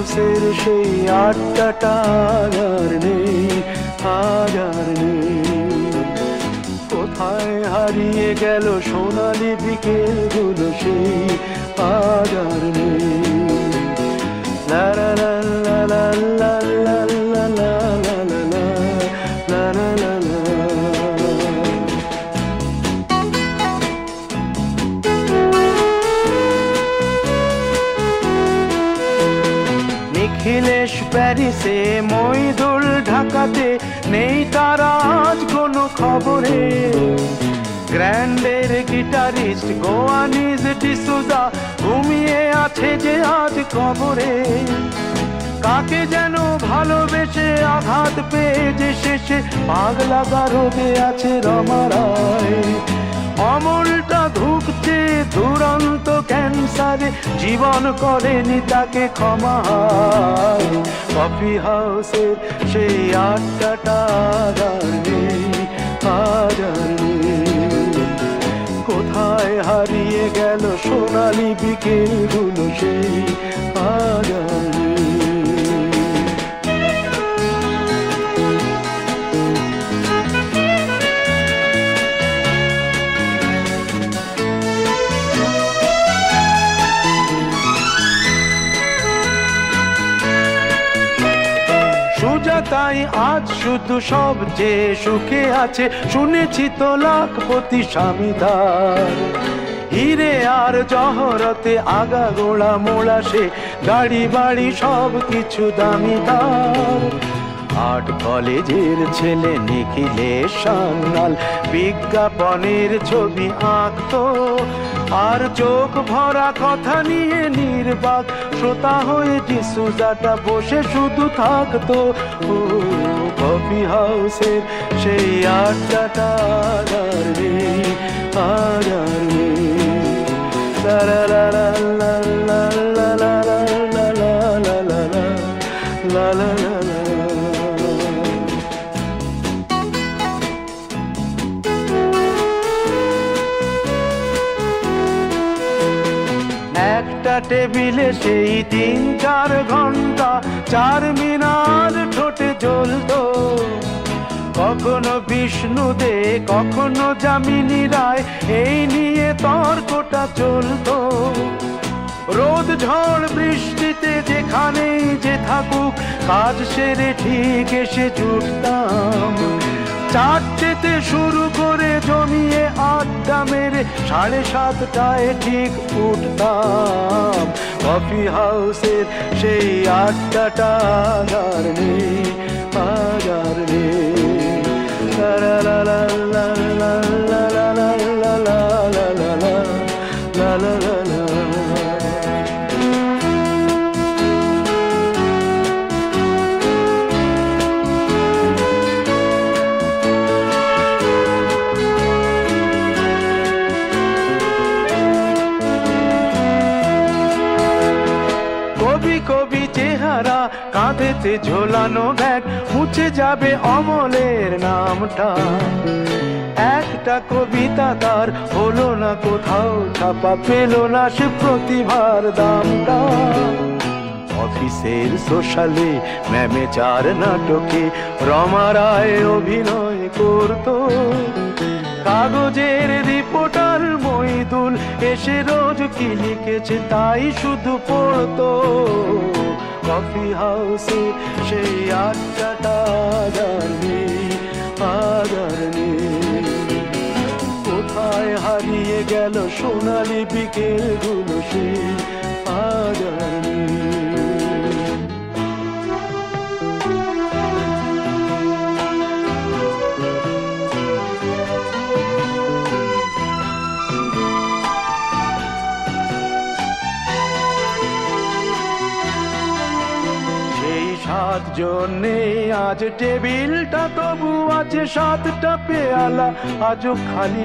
হাউসের সেই আড্ডাটা আর নেই, আজ আর নেই। কোথায় হারিয়ে গেল সোনালি বিকেলগুলো সেই আজ আর নেই। লা লা লা লা লা লা লা লা লা লা লা লা লা লা। নিখিলেশ প্যারিসে, মইদুল ঢাকাতে, নেই তারা আজ কোনো খবরে। গ্র্যান্ডের গিটারিস্ট গোয়ানিজ ডিসুজা ঘুমিয়ে আছে যে আজ কবরে। কাকে যেন ভালোবেসে আঘাত পেয়ে যে শেষে পাগলা রোগে আছে রমা রায়। অমলটা ধুকছে দুরন্ত ক্যান্সারে, জীবন করেনি তাকে ক্ষমা। কফি হাউসের সেই আড্ডাটা আর নেই, আজ আর নেই। কোথায় হারিয়ে গেল সোনালি বিকেলগুলো সেই আজ আর নেই। সুজাতাই আজ শুধু সবচেয়ে সুখে আছে, শুনেছি তো লাখপতি স্বামীদার। হিরে আর জহরতে আগা গোড়া মোড়া সে, গাড়ি বাড়ি সব কিছু দামিদার। আর্ট কলেজের ছেলে নিখিলেশ সান্যাল বিজ্ঞাপনের ছবি আঁকতো, আর চোখ ভরা কথা নিয়ে নির্বাক শ্রোতা হয়ে ডিসুজাটা বসে শুধু থাকতো। ও কফি হাউসের সেই আড্ডাটা আর নেই, আর নেই। লা লা লা লা লা লা লা লা লা লা লা লা লা লা লা। একটা টেবিলে সেই 3-4 ঘন্টা চার মিনার ঠোঁটে জ্বলতো। কখনো বিষ্ণু দে, কখনো যামিনী রায়, এই নিয়ে তর্কটা চলতো। রোদ ঝড় বৃষ্টিতে যেখানেই যে থাকুক, কাজ সেরে ঠিক এসে জুটতাম। 4টেতে শুরু করে জমিয়ে আড্ডা মেরে 7:30টায় ঠিক উঠতাম। কফি হাউসের সেই আড্ডাটা আর নেই, আজ আর নেই। লা লা লা লা লা লা লা লা লা লা লা লা লা লা লা। কবি কবি চেহারা, কাঁধেতে ঝোলানো ব্যাগ, মুছে যাবে অমলের নামটা। একটা কবিতা তার হলো না কোথাও ছাপা, পেল না সে প্রতিভার দামটা। অফিসের সোশ্যালে, ম্যামেচার নাটকে রমা রায় অভিনয় করতো। কাগজের রিপোর্টার মইদুল এসে রোজ কি লিখেছে তাই শুধু পড়তো। কফি হাউসে সেই আড্ডাটা আর নেই, আজ আর নেই। কোথায় হারিয়ে গেল সোনালি বিকেলগুলো সেই আজ আর নেই। জন্যে আজ টেবিলটা তবু আছে 7টা পেয়ালা, আজও খালি।